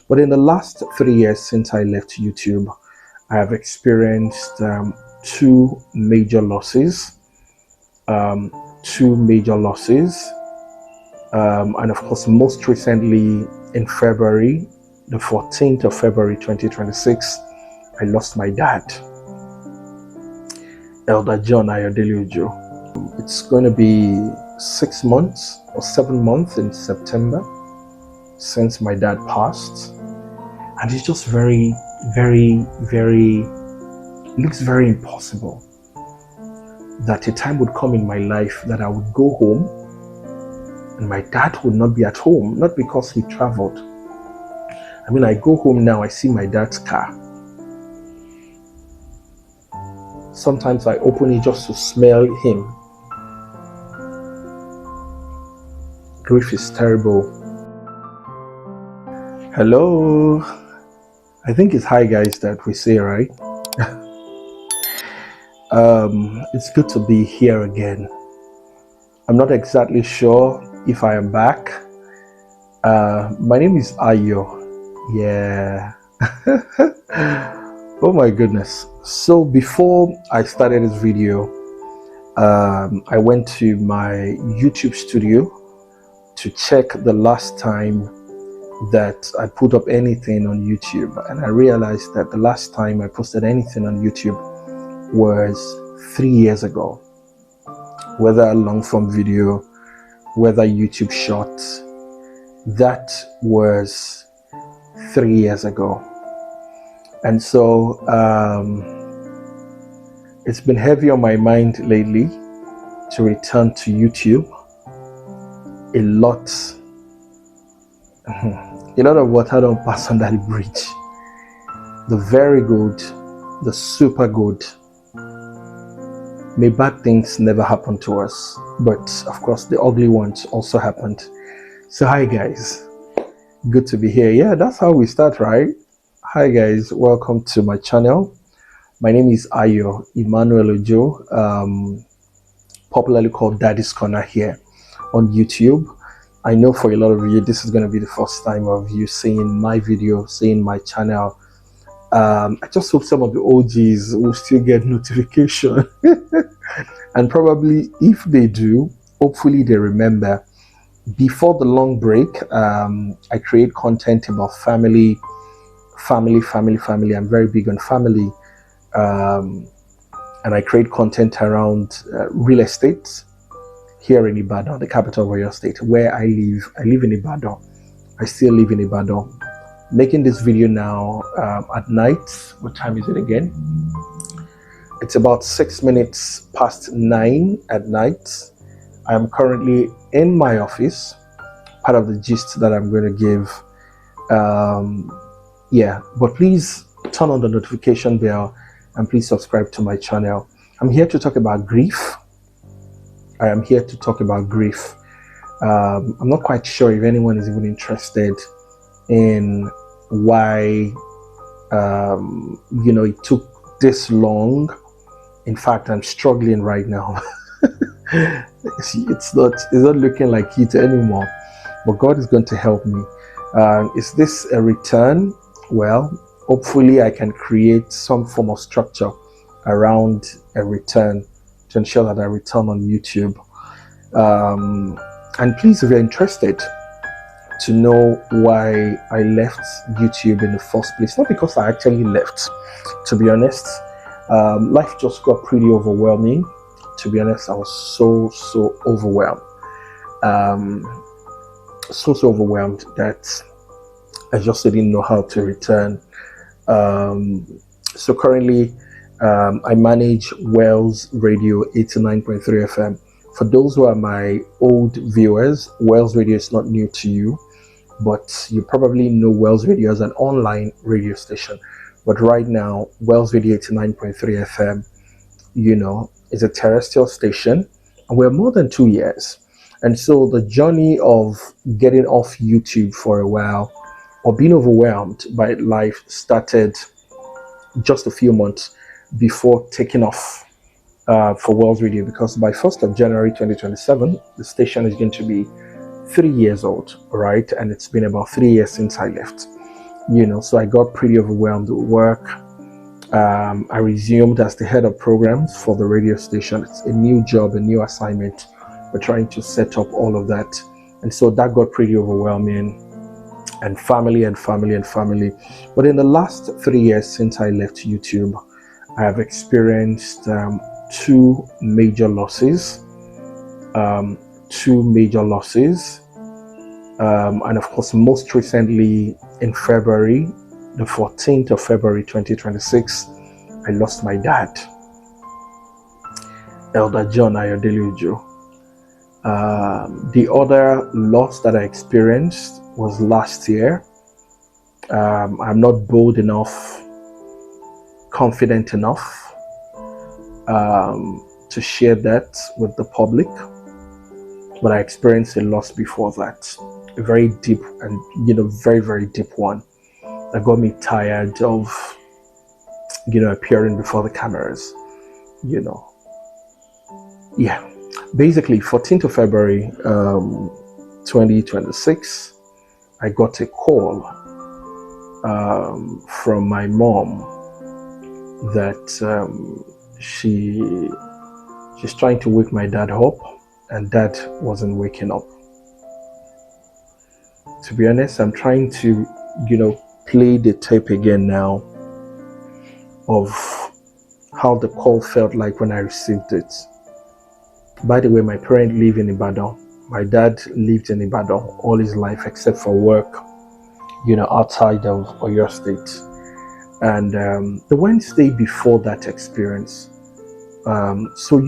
But in the last 3 years since I left YouTube, I have experienced two major losses. Two major losses. And of course, most recently in February, the 14th of February 2026, I lost my dad, Elder John Ayodele Ojo. It's going to be 6 months or 7 months in September since my dad passed. And it's just very, very, looks very impossible that a time would come in my life that I would go home and my dad would not be at home, not because he traveled. I mean, I go home now, I see my dad's car. Sometimes I open it just to smell him. Grief is terrible. Hello. I think it's hi guys that we say, right? It's good to be here again. I'm not exactly sure if I am back. My name is Ayo. Yeah. Oh my goodness. So before I started this video, I went to my YouTube studio to check the last time that I put up anything on YouTube, and I realized that the last time I posted anything on YouTube was 3 years ago. Whether a long form video, whether YouTube shorts, that was 3 years ago. And so it's been heavy on my mind lately to return to YouTube. A lot of water don't pass under the bridge. The very good, the super good. May bad things never happen to us, but of course the ugly ones also happened. So hi guys, good to be here. Yeah, that's how we start, right? Hi guys, welcome to my channel. My name is Ayo Emmanuel Ojo, popularly called Daddy's Corner here on YouTube. I know for a lot of you, this is going to be the first time of you seeing my video, seeing my channel. I just hope some of the OGs will still get notification. And probably if they do, hopefully they remember. Before the long break, I create content about family. I'm very big on family. And I create content around real estate here in Ibadan, the capital of Oyo State, where I live. I live in Ibadan. I still live in Ibadan. Making this video now at night. What time is it again? It's about 6 minutes past 9 at night. I am currently in my office. Part of the gist that I'm going to give. Yeah, but please turn on the notification bell and please subscribe to my channel. I'm here to talk about grief. I am here to talk about grief. I'm not quite sure if anyone is even interested in why it took this long. In fact, I'm struggling right now. it's not looking like it anymore, but God is going to help me. Is this a return? Well, hopefully I can create some form of structure around a return to ensure that I return on YouTube. And please, if you're interested to know why I left YouTube in the first place, not because I actually left, to be honest. Life just got pretty overwhelming. To be honest, I was so overwhelmed. So overwhelmed that I just didn't know how to return. So currently, I manage Wells Radio 89.3 FM. For those who are my old viewers, Wells Radio is not new to you, but you probably know Wells Radio as an online radio station. But right now, Wells Radio 89.3 FM, is a terrestrial station, and we're more than 2 years. And so the journey of getting off YouTube for a while or being overwhelmed by life started just a few months before taking off for Wells Radio, because by 1st of January 2027, the station is going to be 3 years old, right? And it's been about 3 years since I left. So I got pretty overwhelmed with work. I resumed as the head of programs for the radio station. It's a new job, a new assignment. We're trying to set up all of that. And so that got pretty overwhelming, and family and family and family. But in the last 3 years since I left YouTube, I have experienced two major losses. And of course, most recently in February, the 14th of February 2026, I lost my dad, Elder John Ayodele. The other loss that I experienced was last year. I'm not bold enough, confident enough to share that with the public, but I experienced a loss before that, a very deep and very, very deep one that got me tired of appearing before the cameras. Basically 14th of February 2026, I got a call from my mom that she's trying to wake my dad up, and dad wasn't waking up. To be honest, I'm trying to play the tape again now of how the call felt like when I received it. By the way, my parents live in Ibadan. My dad lived in Ibadan all his life except for work, outside of Oyo State. And the Wednesday before that experience, so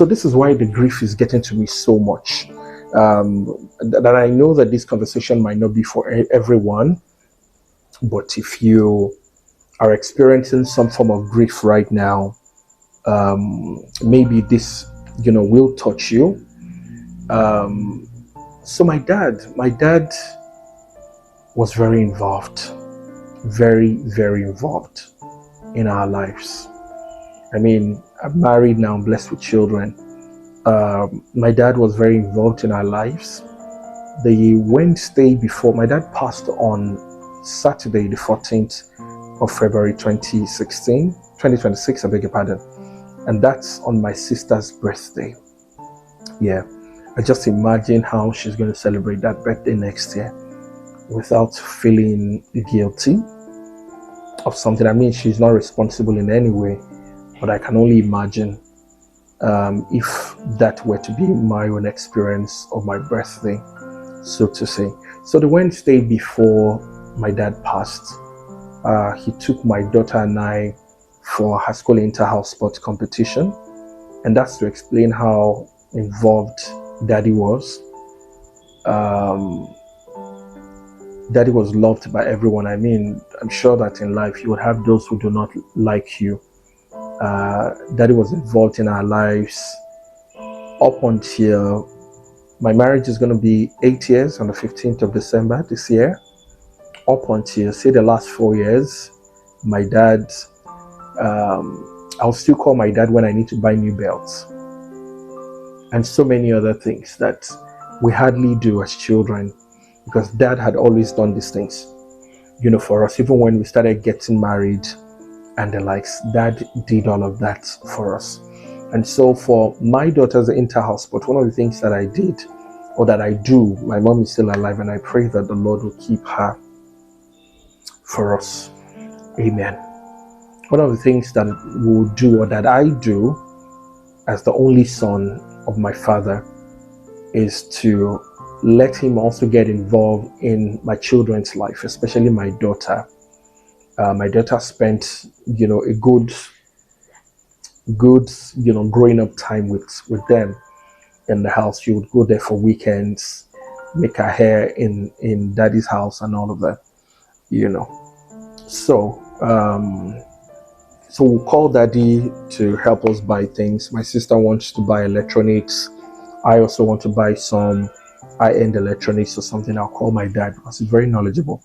this is why the grief is getting to me so much. That I know that this conversation might not be for everyone, but if you are experiencing some form of grief right now, maybe this will touch you. So my dad was very involved, very, very involved in our lives. I mean, I'm married now, I'm blessed with children. My dad was very involved in our lives. The Wednesday before, my dad passed on Saturday, the 14th of February 2026, I beg your pardon. And that's on my sister's birthday. Yeah, I just imagine how she's going to celebrate that birthday next year without feeling guilty of something. I mean, she's not responsible in any way, but I can only imagine if that were to be my own experience of my birthday, so to say. So the Wednesday before my dad passed, he took my daughter and I for high school inter-house sports competition, and that's to explain how involved daddy was. Daddy was loved by everyone. I mean, I'm sure that in life you would have those who do not like you. Daddy was involved in our lives up until my marriage is going to be 8 years on the 15th of December this year. Up until, say, the last 4 years, my dad, I'll still call my dad when I need to buy new belts, and so many other things that we hardly do as children, because dad had always done these things, for us. Even when we started getting married and the likes, dad did all of that for us. And so for my daughter's inter-house sport, one of the things that I did, or that I do, my mom is still alive, and I pray that the Lord will keep her for us. Amen. One of the things that we'll do, or that I do as the only son of my father, is to let him also get involved in my children's life, especially my daughter. My daughter spent, a good, growing up time with them in the house. She would go there for weekends, make her hair in daddy's house and all of that, So we'll call daddy to help us buy things. My sister wants to buy electronics. I also want to buy some high-end electronics or something. I'll call my dad because he's very knowledgeable,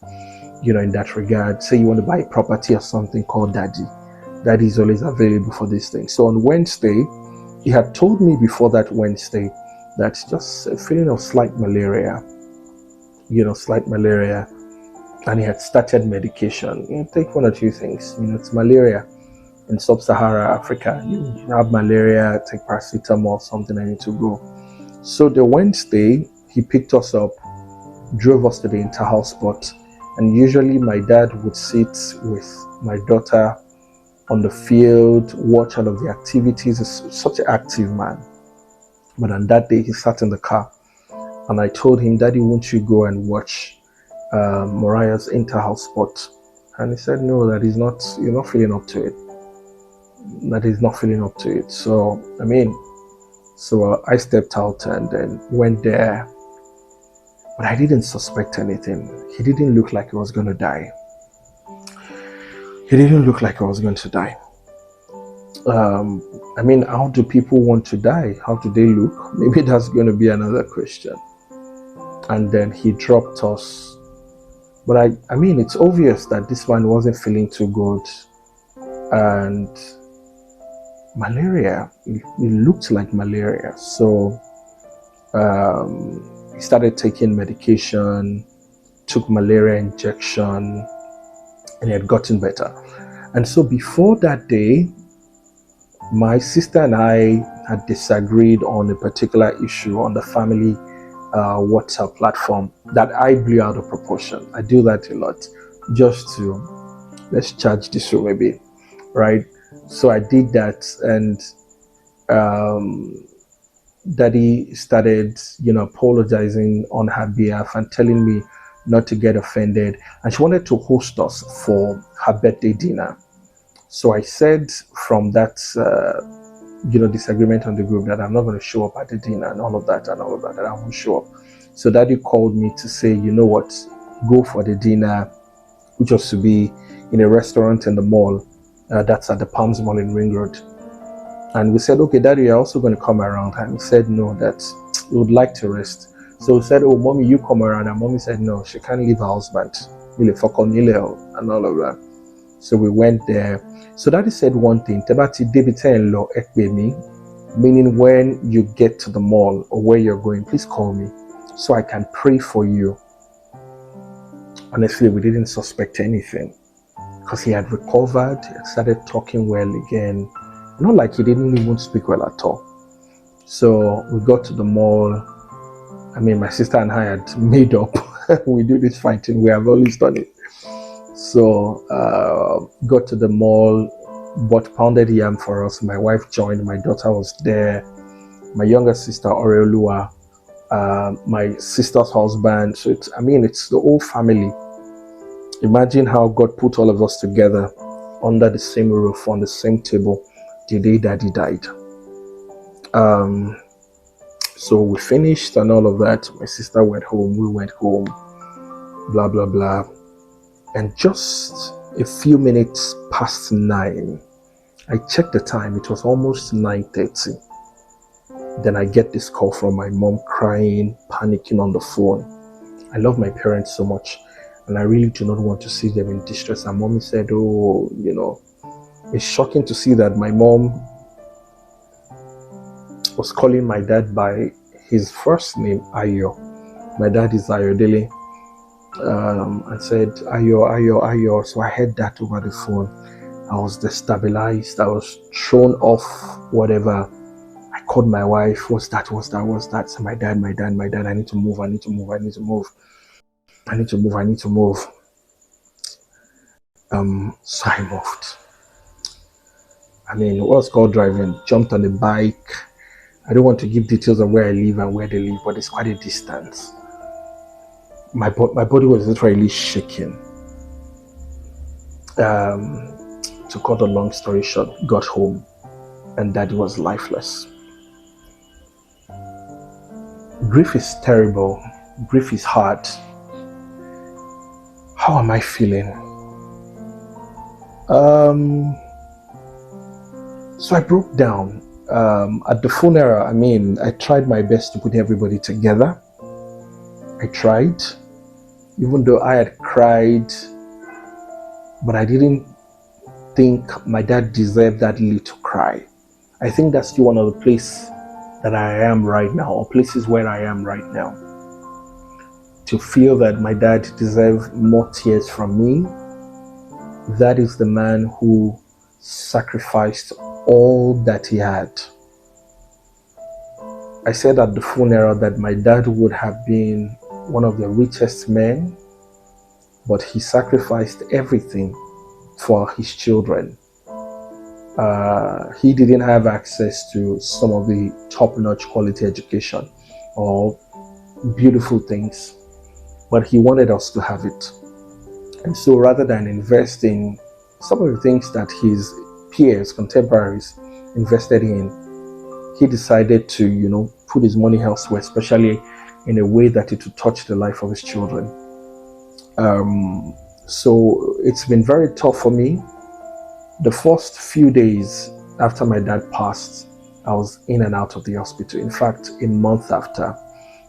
in that regard. Say you want to buy a property or something, call daddy. Daddy is always available for these things. So on Wednesday, he had told me before that Wednesday that just a feeling of slight malaria, and he had started medication. Take one or two things. It's malaria. In sub-Saharan Africa, you have malaria, take paracetamol, something, I need to go. So the Wednesday, he picked us up, drove us to the inter-house spot, and usually my dad would sit with my daughter on the field, watch all of the activities. He's such an active man. But on that day, he sat in the car, and I told him, Daddy, won't you go and watch Mariah's inter-house spot? And he said, no, that is not, you're not feeling up to it. That is not feeling up to it. So I stepped out and then went there, but I didn't suspect anything. He didn't look like he was going to die. How do people want to die? How do they look? Maybe that's going to be another question. And then he dropped us. But it's obvious that this man wasn't feeling too good. And malaria, it looked like malaria. So he started taking medication, took malaria injection, and he had gotten better. And so before that day, my sister and I had disagreed on a particular issue on the family WhatsApp platform that I blew out of proportion. I do that a lot, just to, let's charge this room a bit, right? So I did that, and Daddy started, apologizing on her behalf and telling me not to get offended. And she wanted to host us for her birthday dinner. So I said from that, disagreement on the group that I'm not going to show up at the dinner and all of that, that I won't show up. So Daddy called me to say, you know what, go for the dinner, which was to be in a restaurant in the mall. That's at the Palms Mall in Ring Road. And we said, okay, Daddy, you're also going to come around. And he said, no, that he would like to rest. So we said, oh, Mommy, you come around. And Mommy said, no, she can't leave her husband. And all of that. So we went there. So Daddy said one thing, meaning when you get to the mall or where you're going, please call me so I can pray for you. Honestly, we didn't suspect anything, because he had recovered, he had started talking well again. Not like he didn't even speak well at all. So we got to the mall. My sister and I had made up. We do this fighting, we have always done it. So got to the mall, bought pounded yam for us. My wife joined, my daughter was there, my younger sister Aureolua, my sister's husband. So it's the whole family. Imagine how God put all of us together under the same roof, on the same table, the day Daddy died. So we finished and all of that. My sister went home, we went home, blah, blah, blah. And just a few minutes past 9, I checked the time, it was almost 9:30. Then I get this call from my mom, crying, panicking on the phone. I love my parents so much, and I really do not want to see them in distress. And Mommy said, oh, it's shocking to see that my mom was calling my dad by his first name, Ayo. My dad is Ayodele. And said, Ayo. So I heard that over the phone. I was destabilized. I was thrown off, whatever. I called my wife. What's that? So my dad, I need to move. So I moved. What's called driving? Jumped on the bike. I don't want to give details of where I live and where they live, but it's quite a distance. My body was literally shaking. To cut a long story short, got home and Daddy was lifeless. Grief is terrible. Grief is hard. How am I feeling? So I broke down. At the funeral, I tried my best to put everybody together. I tried, even though I had cried, but I didn't think my dad deserved that little to cry. I think that's still one of the places that I am right now, or places where I am right now. to feel that my dad deserved more tears from me, that is the man who sacrificed all that he had. I said at the funeral that my dad would have been one of the richest men, but he sacrificed everything for his children. He didn't have access to some of the top-notch quality education or beautiful things, but he wanted us to have it. And so rather than invest in some of the things that his peers, contemporaries invested in, he decided to, put his money elsewhere, especially in a way that it would touch the life of his children. So it's been very tough for me. The first few days after my dad passed, I was in and out of the hospital. In fact, a month after.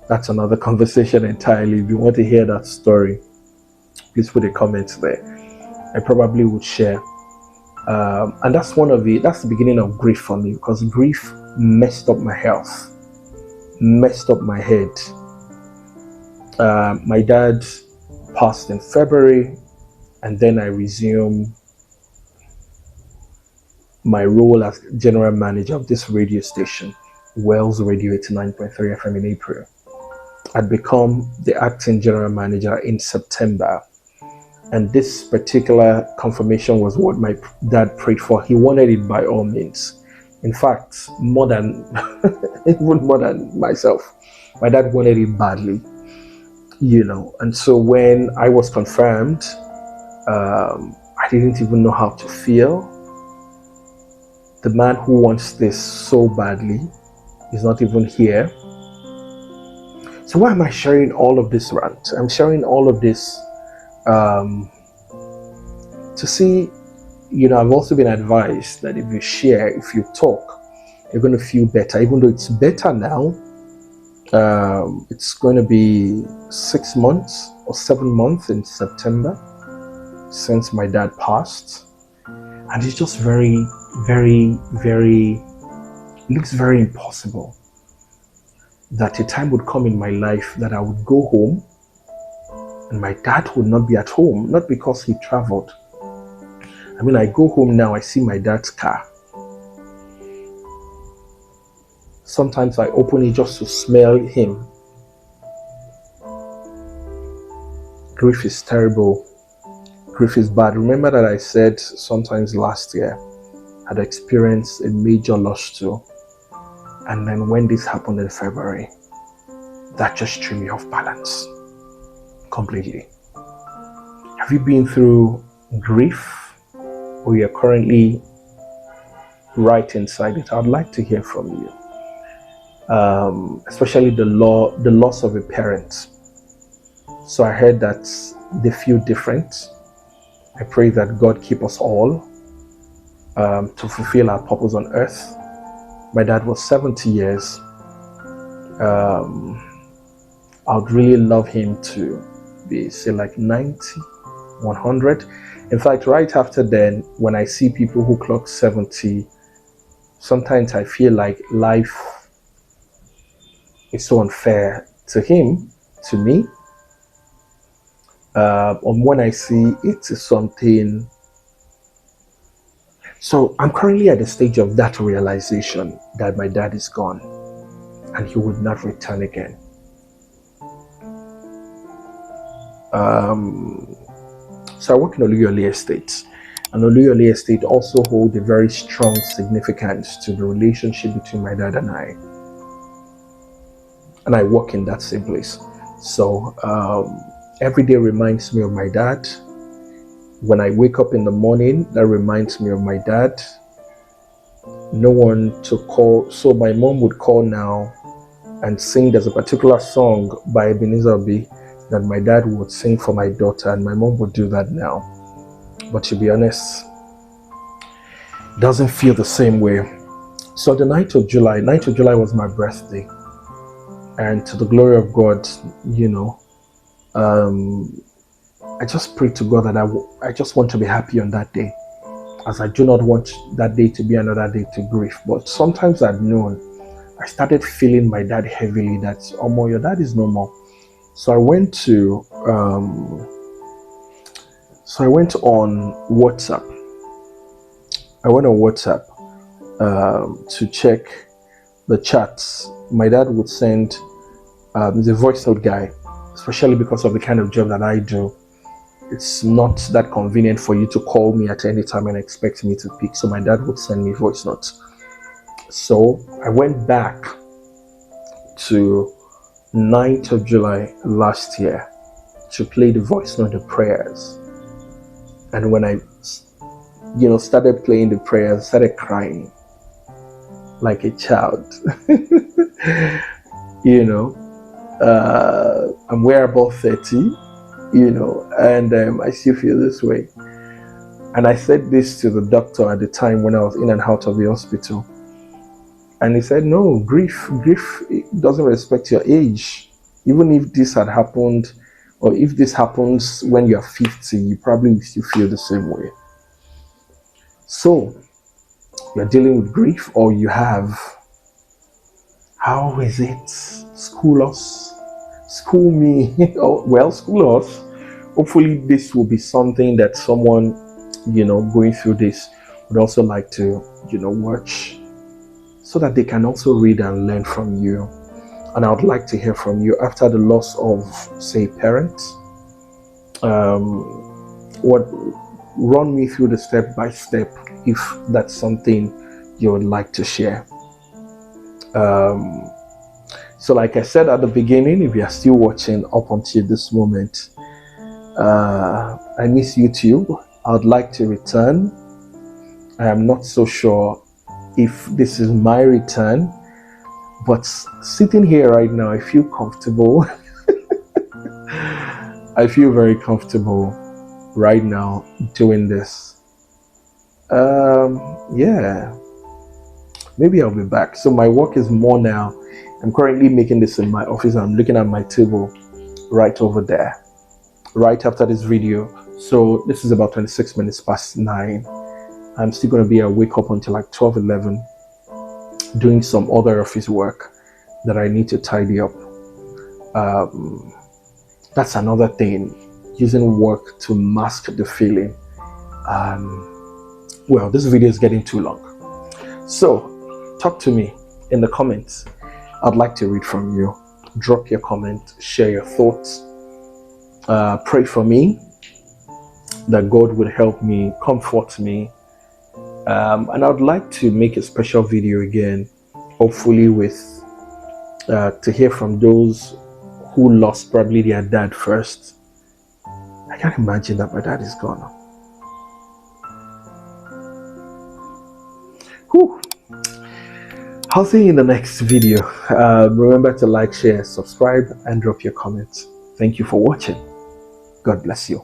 That's another conversation entirely. If you want to hear that story, please put a comment there. I probably would share. And that's the beginning of grief for me, because grief messed up my health, messed up my head. My dad passed in February, and then I resumed my role as general manager of this radio station, Wells Radio 89.3 FM, in April. I'd become the acting general manager in September. And this particular confirmation was what my dad prayed for. He wanted it by all means. In fact, even more than myself. My dad wanted it badly, And so when I was confirmed, I didn't even know how to feel. The man who wants this so badly is not even here. So why am I sharing all of this rant? I'm sharing all of this to see, I've also been advised that if you share, if you talk, you're going to feel better. Even though it's better now, it's going to be 6 months or 7 months in September since my dad passed. And it's just very, very, very, it looks very impossible that a time would come in my life that I would go home and my dad would not be at home, not because he traveled. I go home now, I see my dad's car. Sometimes I open it just to smell him. Grief is terrible. Grief is bad. Remember that I said sometimes last year I'd experienced a major loss too. And then when this happened in February, that just threw me off balance completely. Have you been through grief, or you're currently right inside it? I'd like to hear from you. Especially the loss of a parent. So I heard that they feel different. I pray that God keep us all to fulfill our purpose on earth. My dad was 70 years. I would really love him to be, say, like 90, 100. In fact, right after then, when I see people who clock 70, sometimes I feel like life is so unfair to him, to me. When I see it is something. So I'm currently at the stage of that realization that my dad is gone and he would not return again. So I work in Oluyole Estate, and Oluyole Estate also hold a very strong significance to the relationship between my dad and I. And I work in that same place. So every day reminds me of my dad. When I wake up in the morning, that reminds me of my dad. No one to call. So my mom would call now and sing. There's a particular song by Ebenezer Obi that my dad would sing for my daughter, and my mom would do that now. But to be honest, it doesn't feel the same way. So the 9th of July was my birthday. And to the glory of God, I just pray to God that I just want to be happy on that day, as I do not want that day to be another day to grief. But sometimes at noon, I started feeling my dad heavily, that, your dad is no more. So I went to on WhatsApp. I went on WhatsApp to check the chats. My dad would send the voice note guy, especially because of the kind of job that I do. It's not that convenient for you to call me at any time and expect me to pick. So my dad would send me voice notes. So I went back to 9th of July last year to play the voice note, the prayers. And when I, started playing the prayers, I started crying like a child. I'm way above 30, and I still feel this way. And I said this to the doctor at the time when I was in and out of the hospital. And he said, no, grief doesn't respect your age. Even if this had happened, or if this happens when you're 50, you probably still feel the same way. So, you're dealing with grief, or you have, how is it? School us, school me. School us. Hopefully this will be something that someone, going through this would also like to, watch, so that they can also read and learn from you. And I would like to hear from you after the loss of, say, parents. Run me through the step by step if that's something you would like to share. So like I said at the beginning, if you are still watching up until this moment, I miss YouTube. I would like to return. I am not so sure if this is my return, but sitting here right now, I feel comfortable. I feel very comfortable right now doing this. Maybe I'll be back. So my work is more now. I'm currently making this in my office. I'm looking at my table right over there, right after this video. So this is about 26 minutes past 9. I'm still going to be awake up until like 12, 11, doing some other office work that I need to tidy up. That's another thing, using work to mask the feeling. This video is getting too long. So talk to me in the comments. I'd like to read from you. Drop your comment, share your thoughts. Pray for me that God would help me, comfort me. And I would like to make a special video again, hopefully with to hear from those who lost probably their dad first. I can't imagine that my dad is gone. Whew. I'll see you in the next video. Remember to like, share, subscribe, and drop your comments. Thank you for watching. God bless you.